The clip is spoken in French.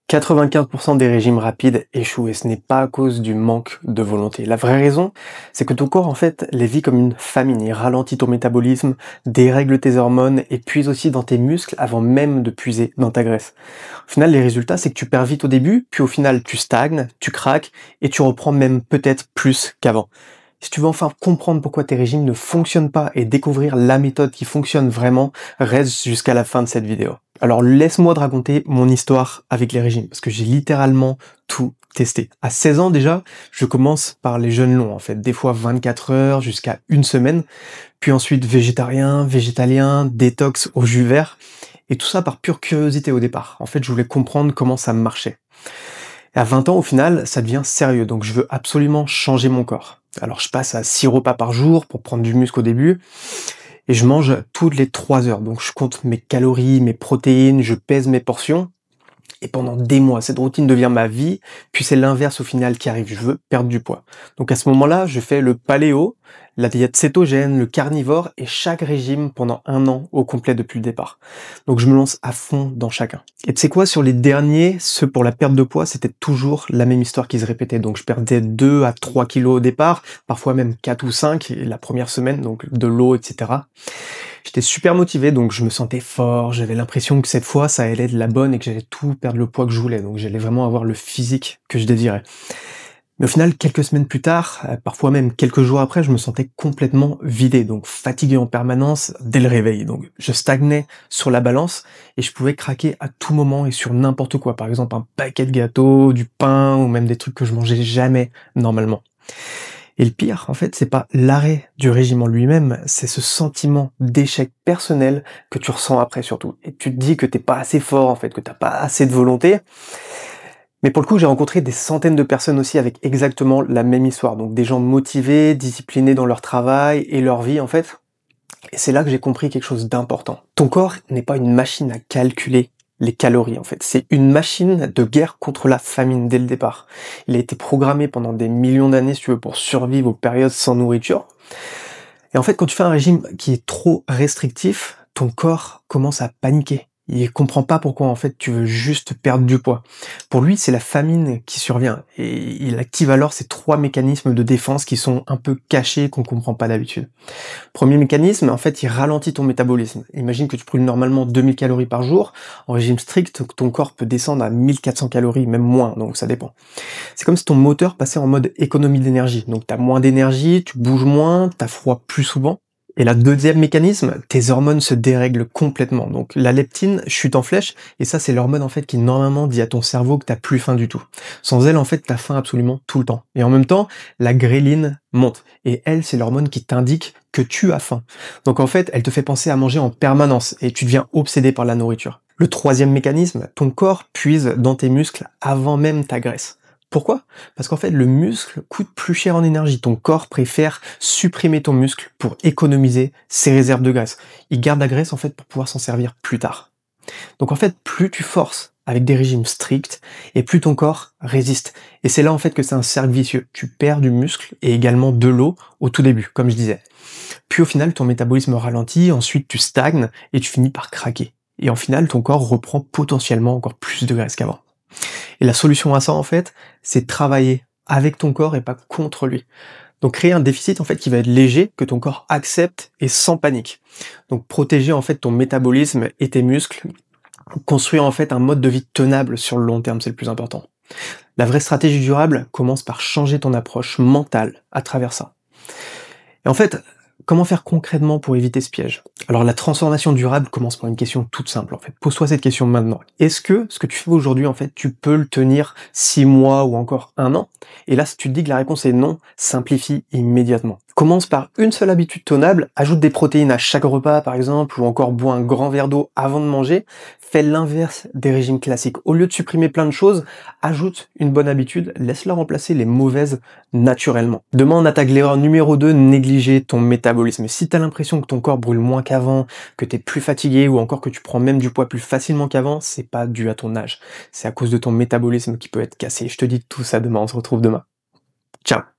95% des régimes rapides échouent et ce n'est pas à cause du manque de volonté. La vraie raison, c'est que ton corps en fait les vit comme une famine. Il ralentit ton métabolisme, dérègle tes hormones et puise aussi dans tes muscles avant même de puiser dans ta graisse. Au final, les résultats, c'est que tu perds vite au début, puis au final, tu stagnes, tu craques et tu reprends même peut-être plus qu'avant. Si tu veux enfin comprendre pourquoi tes régimes ne fonctionnent pas et découvrir la méthode qui fonctionne vraiment, reste jusqu'à la fin de cette vidéo. Alors laisse-moi te raconter mon histoire avec les régimes, parce que j'ai littéralement tout testé. À 16 ans déjà, je commence par les jeûnes longs en fait, des fois 24 heures jusqu'à une semaine, puis ensuite végétarien, végétalien, détox au jus vert, et tout ça par pure curiosité au départ. En fait, je voulais comprendre comment ça marchait. Et à 20 ans, au final, ça devient sérieux, donc je veux absolument changer mon corps. Alors je passe à 6 repas par jour pour prendre du muscle au début, et je mange toutes les 3 heures. Donc je compte mes calories, mes protéines, je pèse mes portions, et pendant des mois, cette routine devient ma vie, puis c'est l'inverse au final qui arrive, je veux perdre du poids. Donc à ce moment-là, je fais le paléo, la diète cétogène, le carnivore, et chaque régime pendant 1 an au complet depuis le départ. Donc je me lance à fond dans chacun. Et tu sais quoi, sur les derniers, ceux pour la perte de poids, c'était toujours la même histoire qui se répétait. Donc je perdais 2 à 3 kilos au départ, parfois même 4 ou 5 la première semaine, donc de l'eau, etc. J'étais super motivé, donc je me sentais fort, j'avais l'impression que cette fois ça allait être la bonne et que j'allais tout perdre le poids que je voulais, donc j'allais vraiment avoir le physique que je désirais. Mais au final, quelques semaines plus tard, parfois même quelques jours après, je me sentais complètement vidé, donc fatigué en permanence dès le réveil. Donc je stagnais sur la balance et je pouvais craquer à tout moment et sur n'importe quoi. Par exemple un paquet de gâteaux, du pain ou même des trucs que je mangeais jamais normalement. Et le pire, en fait, c'est pas l'arrêt du régime en lui-même, c'est ce sentiment d'échec personnel que tu ressens après surtout. Et tu te dis que t'es pas assez fort, en fait, que t'as pas assez de volonté. Mais pour le coup, j'ai rencontré des centaines de personnes aussi avec exactement la même histoire. Donc des gens motivés, disciplinés dans leur travail et leur vie, en fait. Et c'est là que j'ai compris quelque chose d'important. Ton corps n'est pas une machine à calculer les calories en fait. C'est une machine de guerre contre la famine dès le départ. Il a été programmé pendant des millions d'années, si tu veux, pour survivre aux périodes sans nourriture. Et en fait, quand tu fais un régime qui est trop restrictif, ton corps commence à paniquer. Il comprend pas pourquoi en fait tu veux juste perdre du poids. Pour lui, c'est la famine qui survient et il active alors ces 3 mécanismes de défense qui sont un peu cachés qu'on comprend pas d'habitude. Premier mécanisme, en fait, il ralentit ton métabolisme. Imagine que tu brûles normalement 2000 calories par jour. En régime strict, ton corps peut descendre à 1400 calories, même moins, donc ça dépend. C'est comme si ton moteur passait en mode économie d'énergie. Donc t'as moins d'énergie, tu bouges moins, t'as froid plus souvent. Et la deuxième mécanisme, tes hormones se dérèglent complètement. Donc la leptine chute en flèche, et ça c'est l'hormone en fait qui normalement dit à ton cerveau que t'as plus faim du tout. Sans elle en fait t'as faim absolument tout le temps. Et en même temps, la gréline monte. Et elle c'est l'hormone qui t'indique que tu as faim. Donc en fait, elle te fait penser à manger en permanence, et tu deviens obsédé par la nourriture. Le troisième mécanisme, ton corps puise dans tes muscles avant même ta graisse. Pourquoi? Parce qu'en fait, le muscle coûte plus cher en énergie. Ton corps préfère supprimer ton muscle pour économiser ses réserves de graisse. Il garde la graisse en fait pour pouvoir s'en servir plus tard. Donc en fait, plus tu forces avec des régimes stricts, et plus ton corps résiste. Et c'est là en fait que c'est un cercle vicieux. Tu perds du muscle et également de l'eau au tout début, comme je disais. Puis au final, ton métabolisme ralentit, ensuite tu stagnes et tu finis par craquer. Et en final, ton corps reprend potentiellement encore plus de graisse qu'avant. Et la solution à ça, en fait, c'est travailler avec ton corps et pas contre lui. Donc créer un déficit, en fait, qui va être léger, que ton corps accepte et sans panique. Donc protéger, en fait, ton métabolisme et tes muscles, construire, en fait, un mode de vie tenable sur le long terme, c'est le plus important. La vraie stratégie durable commence par changer ton approche mentale à travers ça. Et en fait, comment faire concrètement pour éviter ce piège? Alors la transformation durable commence par une question toute simple en fait. Pose-toi cette question maintenant. Est-ce que ce que tu fais aujourd'hui en fait, tu peux le tenir 6 mois ou encore 1 an? Et là, si tu te dis que la réponse est non, simplifie immédiatement. Commence par une seule habitude tenable, ajoute des protéines à chaque repas par exemple, ou encore bois un grand verre d'eau avant de manger. Fais l'inverse des régimes classiques. Au lieu de supprimer plein de choses, ajoute une bonne habitude, laisse-la remplacer les mauvaises naturellement. Demain, on attaque l'erreur numéro 2, négliger ton métabolisme. Si tu as l'impression que ton corps brûle moins qu'avant, que tu es plus fatigué ou encore que tu prends même du poids plus facilement qu'avant, c'est pas dû à ton âge. C'est à cause de ton métabolisme qui peut être cassé. Je te dis tout ça demain, on se retrouve demain. Ciao!